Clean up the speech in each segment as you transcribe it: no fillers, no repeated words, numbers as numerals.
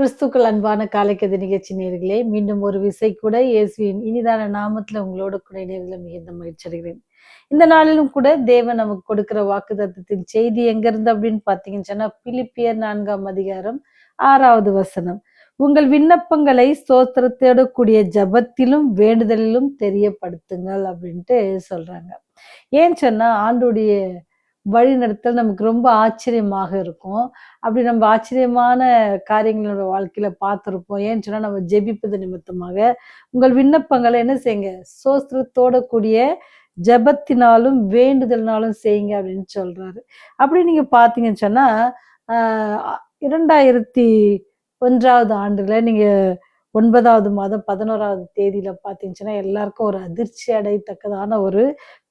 கிறிஸ்துக்கள் அன்பான காலைக்கதை நிகழ்ச்சி நேயர்களே, மீண்டும் ஒரு விசை கூட இயேசுவின் இனிதான நாமத்துல உங்களோட கூட இணைவதில் மிகுந்த மகிழ்ச்சி அடைகிறேன். இந்த நாளிலும் கூட தேவன் நமக்கு கொடுக்கிற வாக்குத்தத்தத்தின் செய்தி எங்க இருந்து அப்படின்னு பாத்தீங்கன்னு சொன்னா, பிலிப்பியர் 4ஆம் அதிகாரம் 6வது வசனம். உங்கள் விண்ணப்பங்களை ஸ்தோத்திரத்தோடு கூடிய ஜெபத்திலும் வேண்டுதலிலும் தெரியப்படுத்துங்கள் அப்படின்ட்டு சொல்றாங்க. ஏன்னு சொன்னா ஆண்டுடைய வழிநடத்தல் நமக்கு ரொம்ப ஆச்சரியமாக இருக்கும். அப்படி நம்ம ஆச்சரியமான காரியங்கள் நம்ம வாழ்க்கையில பார்த்திருப்போம். ஏன்னு சொன்னா நம்ம ஜெபிப்பது நிமித்தமாக உங்கள் விண்ணப்பங்களை என்ன செய்யுங்க, ஸ்தோத்திரத்தோட கூடிய ஜெபத்தினாலும் வேண்டுதல்னாலும் செய்யுங்க அப்படின்னு சொல்றாரு. அப்படி நீங்க பார்த்தீங்கன்னு சொன்னா, ஆ 2001வது ஆண்டுல நீங்க 9வது மாதம் 11வது தேதியில பார்த்தீங்கன்னா, எல்லாருக்கும் ஒரு அதிர்ச்சி அடையத்தக்கதான ஒரு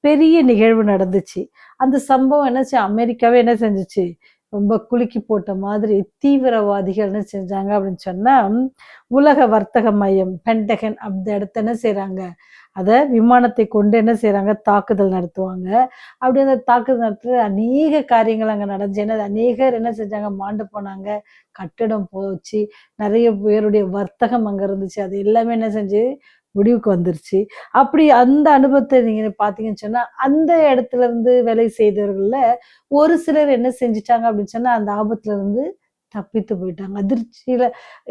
பெரிய நிகழ்வு நடந்துச்சு. அந்த சம்பவம் என்னாச்சு, அமெரிக்காவே என்ன செஞ்சுச்சு, ரொம்ப குலுக்கி போட்ட மாதிரி தீவிரவாதிகள் என்ன செஞ்சாங்க அப்படின்னு சொன்னா, உலக வர்த்தக மையம் பென்டகன் அந்த இடத்த என்ன செய்றாங்க, அத விமானத்தை கொண்டு என்ன செய்றாங்க, தாக்குதல் நடத்துவாங்க. அப்படி அந்த தாக்குதல் நடத்துல அநேக காரியங்கள் அங்க நடந்துச்சு. ஏன்னா அநேகர் என்ன செஞ்சாங்க, மாண்டு போனாங்க. கட்டிடம் போச்சு. நெறைய பேருடைய வர்த்தகம் அங்க இருந்துச்சு. அது எல்லாமே என்ன செஞ்சு முடிவுக்கு வந்துருச்சு. அப்படி அந்த அனுபவத்த நீங்க பார்த்தீங்கன்னு சொன்னா, அந்த இடத்துல இருந்து வேலை செய்தவர்கள்ல ஒரு சிலர் என்ன செஞ்சுட்டாங்க அப்படின்னு சொன்னா, அந்த ஆபத்துல இருந்து தப்பித்து போயிட்டாங்க. அதிர்ச்சியில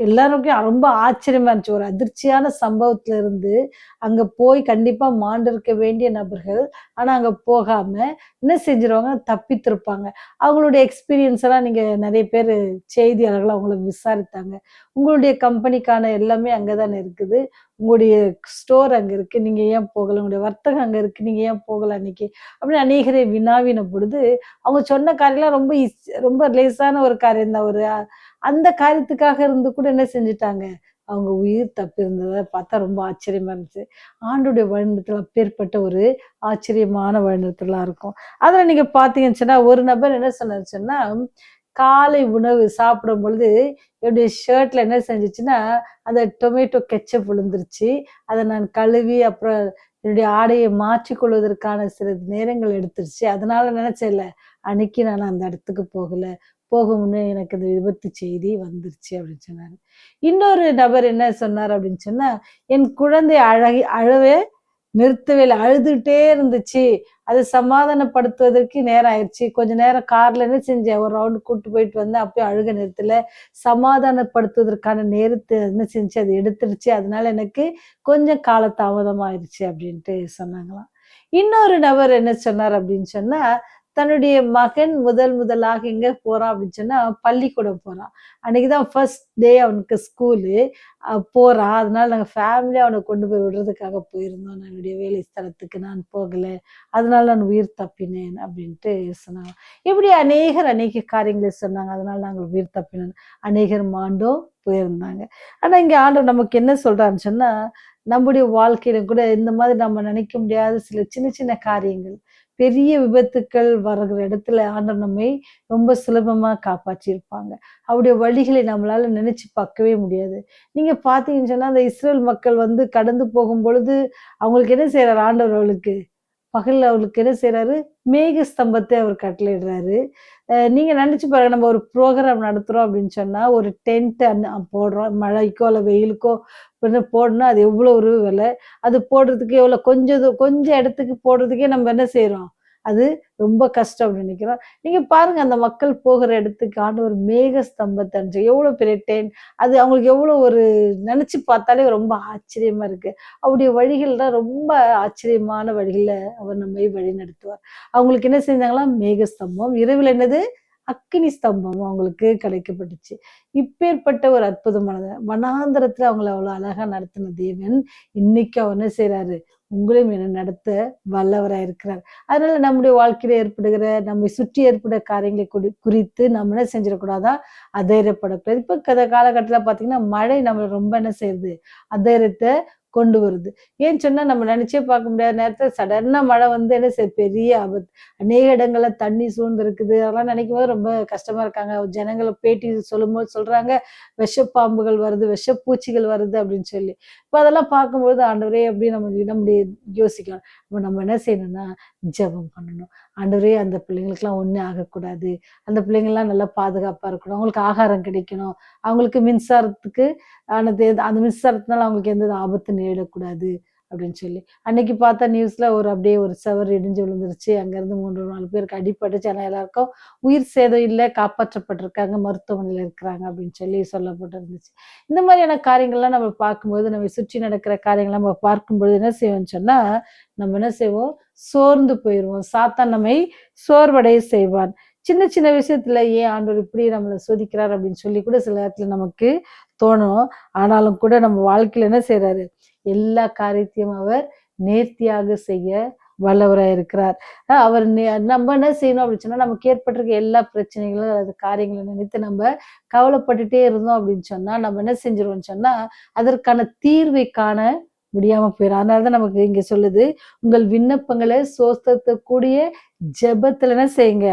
எல்லாருக்கும் ரொம்ப ஆச்சரியமா இருந்துச்சு. ஒரு அதிர்ச்சியான சம்பவத்துல இருந்து அங்க போய் கண்டிப்பா மாண்டிருக்க வேண்டிய நபர்கள், ஆனா அங்க போகாம என்ன செஞ்சுருவாங்க, தப்பித்திருப்பாங்க. அவங்களுடைய எக்ஸ்பீரியன்ஸ் எல்லாம் நீங்க நெறைய பேரு செய்தியாளர்கள் அவங்கள விசாரித்தாங்க. உங்களுடைய கம்பெனிக்கான எல்லாமே அங்க தானே இருக்குது. உங்களுடைய ஸ்டோர் அங்க இருக்கு. நீங்க ஏன் போகல? உங்களுடைய வர்த்தகம் அங்க இருக்கு. நீங்க ஏன் போகல அன்னைக்கு? அப்படின்னு அநேகரை வினாவின பொழுது, அவங்க சொன்ன காரியம்லாம் ரொம்ப லேசான ஒரு காரியம் தான். அந்த காரியத்துக்காக இருந்து கூட என்ன செஞ்சுட்டாங்க, அவங்க உயிர் தப்பியிருந்தத பார்த்தா ரொம்ப ஆச்சரியமா இருந்துச்சு. ஆண்டோடைய வழிநடத்தல் அப்பேற்பட்ட ஒரு ஆச்சரியமான வழிநடத்தலா இருக்கும். அதுல நீங்க பார்த்தீங்கன்னு சொன்னா, ஒரு நபர் என்ன சொன்னாரு சொன்னா, காலை உணவு சாப்பிடும் பொழுது என்னுடைய ஷர்ட்ல என்ன செஞ்சுச்சுன்னா, அந்த டொமேட்டோ கெட்சப் விழுந்துருச்சு. அத நான் கழுவி அப்புறம் என்னுடைய ஆடைய மாற்றிக் கொள்வதற்கான சில நேரங்கள் எடுத்துருச்சு. அதனால நினைச்சேன்ல, அன்னைக்கு நான் அந்த இடத்துக்கு போகல. போக முன்னே எனக்கு இந்த விபத்து செய்தி வந்துருச்சு அப்படின்னு சொன்னாரு. இன்னொரு நபர் என்ன சொன்னார் அப்படின்னு சொன்னா, என் குழந்தை அழவே நிறுத்தவே இல்ல. அழுதுட்டே இருந்துச்சு. அத சமாதானப்படுத்துவதற்கு நேரம் ஆயிருச்சு. கொஞ்ச நேரம் கார்ல என்ன செஞ்சேன், ஒரு ரவுண்ட் கூட்டு போயிட்டு வந்தேன். அப்பயும் அழுகை நிறுத்தல. சமாதானப்படுத்துவதற்கான நேரத்த என்ன செஞ்சுச்சு, அது எடுத்துருச்சு. அதனால எனக்கு கொஞ்சம் காலதாமதம் ஆயிருச்சு அப்டின்ட்டு சொன்னாங்களாம். இன்னொரு நபர் என்ன சொன்னார் அப்டின்னு சொன்னா, தன்னுடைய மகன் முதல் முதலாக எங்க போறான் அப்டின்னு சொன்னா, பள்ளிக்கூடம் போறான். அன்னைக்கு தான் ஃபர்ஸ்ட் டே அவனுக்கு ஸ்கூலு. போறான். அதனால நாங்க ஃபேமிலியா அவன கொண்டு போய் விடுறதுக்காக போயிருந்தோம். நான் என்னுடைய வேலை ஸ்தலத்துக்கு நான் போகல. அதனால நான் உயிர் தப்பினேன் அப்டின்ட்டு சொன்னாங்க. இப்படி அநேகர் அநேக காரியங்களை சொன்னாங்க. அதனால நாங்கள் உயிர் தப்பினோம். அநேகர் மாண்டோம் போயிருந்தாங்க. ஆனா இங்க ஆண்டவர் நமக்கு என்ன சொல்றாருன்னு சொன்னா, நம்முடைய வாழ்க்கையில கூட இந்த மாதிரி நம்ம நினைக்க முடியாத சில சின்ன சின்ன காரியங்கள், பெரிய விபத்துக்கள் வருகிற இடத்துல ஆண்டவர் நம்மை ரொம்ப சுலபமா காப்பாற்றியிருப்பாங்க. அவருடைய வழிகளை நம்மளால நினைச்சு பார்க்கவே முடியாது. நீங்க பார்த்தீங்கன்னு சொன்னா, அந்த இஸ்ரேல் மக்கள் வந்து கடந்து போகும்பொழுது, அவங்களுக்கு என்ன செய்றாரு ஆண்டவர் அவளுக்கு? பகல்ல அவளுக்கு என்ன செய்றாரு? மேக ஸ்தம்பத்தை அவர் கட்டளையிடுறாரு. நீங்க நெனச்சு பாருங்க, நம்ம ஒரு ப்ரோகிராம் நடத்துறோம் அப்படின்னு சொன்னா, ஒரு டென்ட் போடுறோம். மழைக்கோ, இல்ல வெயிலுக்கோ வந்து போடணும்னா, அது எவ்வளோ ஒரு விலை. அது போடுறதுக்கு எவ்வளோ கொஞ்சம் இடத்துக்கு போடுறதுக்கே நம்ம என்ன செய்றோம்? அது ரொம்ப கஷ்டம் அப்படின்னு நினைக்கிறோம். நீங்க பாருங்க அந்த மக்கள் போகிற இடத்துக்கு ஆண்டவர் மேக ஸ்தம்பத்த அனுப்பிச்சார். எவ்வளோ பெரிய டென்ட். அது அவங்களுக்கு எவ்வளோ ஒரு நெனச்சு பார்த்தாலே ரொம்ப ஆச்சரியமா இருக்கு. அவருடைய வழிகள்லாம் ரொம்ப ஆச்சரியமான வழிகள்ல அவர் நம்மை வழிநடத்துவார். அவங்களுக்கு என்ன செஞ்சாங்களாம்? மேக ஸ்தம்பம். இரவில என்னது? அக்கினி ஸ்தம்பம் அவங்களுக்கு கிடைக்கப்பட்டுச்சு. இப்பேற்பட்ட ஒரு அற்புதமானது. வனாந்தரத்துல அவங்கள அவ்வளோ அழகா நடத்தின தேவன், இன்னைக்கு அவர் என்ன செய்றாரு? உங்களையும் என்ன நடத்த வல்லவரா இருக்கிறார். அதனால நம்முடைய வாழ்க்கையில ஏற்படுகிற, நம்மை சுற்றி ஏற்படுற காரியங்களை குறித்து நம்ம என்ன செஞ்சிடக்கூடாதா? அதைரியப்படக்கூடாது. இப்ப காலகட்டத்துல பார்த்தீங்கன்னா, மழை நம்மள ரொம்ப என்ன செய்யுது? அதைரியத்த கொண்டு வருது. ஏன்னு சொன்னா, நம்ம நெனச்சே பார்க்க முடியாத நேரத்துல சடனா மழை வந்து என்ன செய்யுது? பெரிய ஆபத்து. அநேக இடங்கள்ல தண்ணி சூழ்ந்து இருக்குது. அதெல்லாம் நினைக்கும்போது ரொம்ப கஷ்டமா இருக்காங்க. ஜனங்கள பேட்டி சொல்லும்போது சொல்றாங்க, விஷப்பாம்புகள் வருது, விஷப்பூச்சிகள் வருது அப்படின்னு சொல்லி. இப்போ அதெல்லாம் பார்க்கும்போது ஆண்டவரே எப்படி நம்ம யோசிக்கலாம். இப்போ நம்ம என்ன செய்யணும்னா ஜெபம் பண்ணணும். ஆண்டவரே அந்த பிள்ளைங்களுக்குலாம் ஒண்ணும் ஆகக்கூடாது. அந்த பிள்ளைங்கலாம் நல்லா பாதுகாப்பா இருக்கணும். அவங்களுக்கு ஆகாரம் கிடைக்கணும். அவங்களுக்கு மின்சாரத்துக்கு அந்த மின்சாரத்தினால அவங்களுக்கு எந்த ஆபத்தும் நேரிடக்கூடாது அப்படின்னு சொல்லி. அன்னைக்கு பார்த்தா நியூஸ்ல அப்படியே ஒரு செவுரு இடிஞ்சு விழுந்துருச்சு. அங்கேருந்து 3, 4 பேருக்கு அடிபட்டுச்சு. ஆனா எல்லாருக்கும் உயிர் சேதம் இல்ல, காப்பாற்றப்பட்டிருக்காங்க, மருத்துவமனையில இருக்கிறாங்க அப்படின்னு சொல்லி சொல்லப்பட்டிருந்துச்சு. இந்த மாதிரியான காரியங்கள்லாம் நம்ம பார்க்கும்போது, நம்மை சுற்றி நடக்கிற காரியங்கள்லாம் நம்ம பார்க்கும்பொழுது என்ன செய்வோம்னு சொன்னா, நம்ம என்ன செய்வோம்? சோர்ந்து போயிருவோம். சாத்தான் நம்மை சோர்வடைய செய்வான். சின்ன சின்ன விஷயத்துல ஏன் ஆண்டவர் இப்படி நம்மள சோதிக்கிறார் அப்படின்னு சொல்லி கூட சில நேரத்துல நமக்கு தோணும். ஆனாலும் கூட நம்ம வாழ்க்கையில என்ன செய்றாரு? எல்லா காரியத்தையும் அவர் நேர்த்தியாக செய்ய வல்லவராய் இருக்கிறார். அவர் நம்ம என்ன செய்யணும் அப்படின்னு சொன்னா, நமக்கு ஏற்பட்டிருக்க எல்லா பிரச்சனைகளும் அல்லது காரியங்களை நினைத்து நம்ம கவலைப்பட்டுட்டே இருந்தோம் அப்படின்னு சொன்னா, நம்ம என்ன செஞ்சிருவோம்னு சொன்னா, அதற்கான தீர்வை காண முடியாம போயிரும். அதனாலதான் நமக்கு இங்க சொல்லுது, உங்கள் விண்ணப்பங்களை சோஸ்தரக்கூடிய ஜெபத்துல என்ன செய்யுங்க?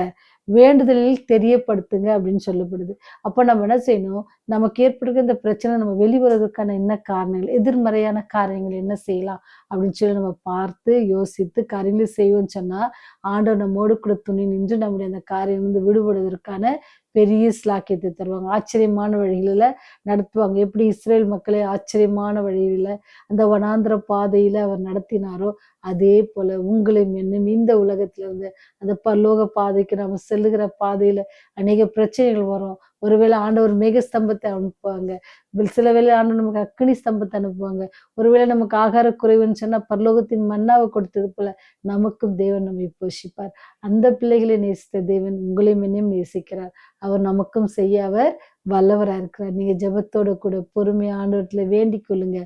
வேண்டுதலில் தெரியப்படுத்துங்க அப்படின்னு சொல்லப்படுது. அப்ப நம்ம என்ன செய்யணும்? நமக்கு ஏற்பட்டிருக்க இந்த பிரச்சனை நம்ம வெளிவருவதற்கான என்ன காரணங்கள்? எதிர்மறையான காரியங்கள் என்ன செய்யலாம்? அப்படின்னு சொல்லி நம்ம பார்த்து, யோசித்து காரியங்களை செய்வோம்னு சொன்னா, ஆண்டவர் நம்மோடு கூட துணை நின்று நம்முடைய அந்த காரியம் வந்து விடுபடுவதற்கான பெரிய ஸ்லாக்கியத்தை தருவாங்க. ஆச்சரியமான வழிகளில நடத்துவாங்க. எப்படி இஸ்ரேல் மக்களை ஆச்சரியமான வழியில அந்த வனாந்திர பாதையில அவர் நடத்தினாரோ, அதே போல உங்களையும் என்னும் இந்த உலகத்துல இருந்து அந்த பரலோக பாதைக்கு நம்ம செல்லுகிற பாதையில அநேக பிரச்சனைகள் வரும். ஒருவேளை ஆண்டவர் மேக ஸ்தம்பத்தை அனுப்புவாங்க. சில வேளை ஆண்டவர் நமக்கு அக்கினி ஸ்தம்பத்தை அனுப்புவாங்க. ஒருவேளை நமக்கு ஆகார குறைவுன்னு சொன்னா பரலோகத்தின் மன்னாவை கொடுத்தது போல நமக்கும் தேவன் நம்மை போஷிப்பார். அந்த பிள்ளைகளை நேசித்த தேவன் உங்களையும் என்னையும் நேசிக்கிறார். அவர் நமக்கும் செய்ய அவர் வல்லவரா இருக்கிறார். நீங்க ஜெபத்தோட கூட பொறுமையா ஆண்டவரத்துல வேண்டிக் கொள்ளுங்க.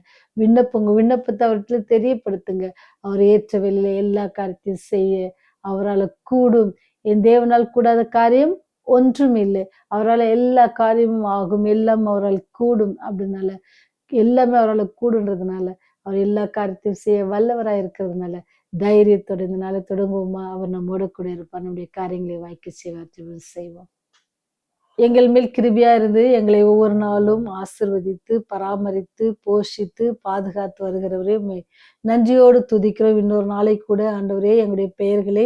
உங்க விண்ணப்பத்தை அவர்கிட்ட தெரியப்படுத்துங்க. அவர் ஏற்ற வேளையில எல்லா காரியத்தையும் செய்ய அவரால கூடும். என் தேவனால் கூடாத காரியம் ஒன்றும் இல்லை. அவரால எல்லா காரியமும் ஆகும். எல்லாம் அவரால் கூடும். அப்படினால எல்லாமே அவரால கூடுன்றதுனால அவர் எல்லா காரியத்தையும் செய்ய வல்லவரா இருக்கிறதுனால தைரியத்தோட இந்த நாளை தொடங்குவோமா? அவர் நம்மோட கூட இருப்பார். நம்முடைய காரியங்களை வாய்க்க செய்வார். செய்வோம். எங்கள் மேல் கிருபையா இருந்து எங்களை ஒவ்வொரு நாளும் ஆசிர்வதித்து, பராமரித்து, போஷித்து, பாதுகாத்து வருகிறவரே உம்மை நன்றியோடு துதிக்கிறோம். இன்னொரு நாளை கூட ஆண்டவரே எங்களுடைய பெயர்களை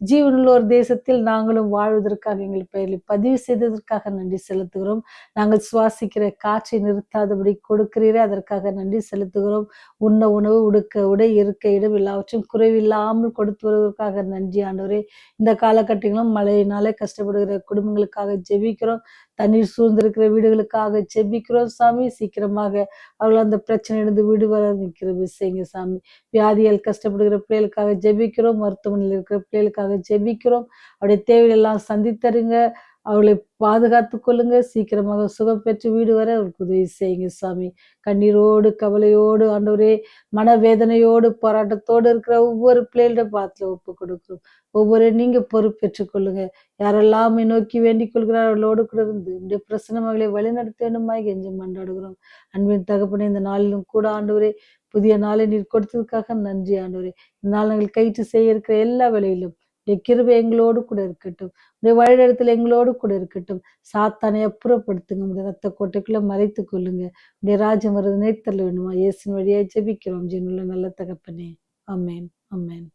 ஜீவனுள்ள ஒரு தேசத்தில் நாங்களும் வாழ்வதற்காக எங்கள் பெயர்களை பதிவு செய்ததற்காக நன்றி செலுத்துகிறோம். நாங்கள் சுவாசிக்கிற காற்றை நிறுத்தாதபடி கொடுக்கிறீரே அதற்காக நன்றி செலுத்துகிறோம். உண்ண உணவு, உடுக்க உடை, இருக்க இடம் எல்லாவற்றையும் குறைவில்லாமல் கொடுத்து வருவதற்காக நன்றி ஆண்டவரே. இந்த காலகட்டங்களும் மழையினாலே கஷ்டப்படுகிற குடும்பங்களுக்காக ஜெபிக்கிறோம். தண்ணீர் சூழ்ந்திருக்கிற வீடுகளுக்காக ஜெபிக்கிறோம் சாமி. சீக்கிரமாக அவர்கள் அந்த பிரச்சனையிலிருந்து விடுவர நிற்கிற செய்யுங்க சாமி. வியாதியால் கஷ்டப்படுகிற பிள்ளைகளுக்காக ஜெபிக்கிறோம். மருத்துவமனையில் இருக்கிற பிள்ளைகளுக்காக ஜெபிக்கிறோம். அவருடைய தேவைகள் எல்லாம் சந்தித்தருங்க. அவர்களை பாதுகாத்து கொள்ளுங்க. சீக்கிரமாக சுகம் பெற்று வீடு வர அவருக்கு உதவி செய்யுங்க சாமி. கண்ணீரோடு கவலையோடு ஆண்டவரே மனவேதனையோடு போராட்டத்தோடு இருக்கிற ஒவ்வொரு பிள்ளைகளோட பாத்துல ஒப்பு கொடுக்கிறோம். ஒவ்வொரு நீங்க பொறுப்பேற்றுக் கொள்ளுங்க. யாரெல்லாம் நோக்கி வேண்டிக் கொள்கிறார்களோடு கூட இருந்து இந்த பிரசனமகளை வழிநடத்த வேண்டுமாய் கெஞ்சி மன்றாடுகிறோம். அன்பின் தகப்பனே இந்த நாளிலும் கூட ஆண்டவரே புதிய நாளை நீர் கொடுத்ததுக்காக நன்றி ஆண்டவரே. இந்த நாள் நாங்கள் கைட்டு செய்ய இருக்கிற எல்லா வேலையிலும் கிருபை எங்களோடு கூட இருக்கட்டும். உடைய வழிநடத்தல் எங்களோடு கூட இருக்கட்டும். சாத்தானை அப்புறப்படுத்துங்க. உடைய ரத்த கோட்டைக்குள்ள மறைத்து கொள்ளுங்க. உடைய ராஜ்யம் வருது நேர்த்தல்ல வேணுமா? இயேசுவின் வழியா ஜெபிக்கிறோம் ஜீவனுள்ள நல்ல தகப்பனே. ஆமென். ஆமென்.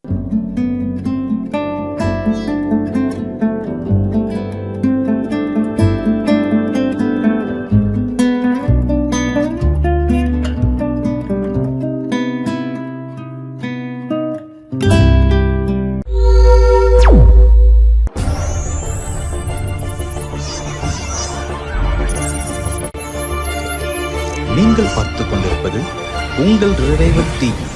நீங்கள் பார்த்துக் கொண்டிருப்பது உங்கள் ரிவைவல் டிவி.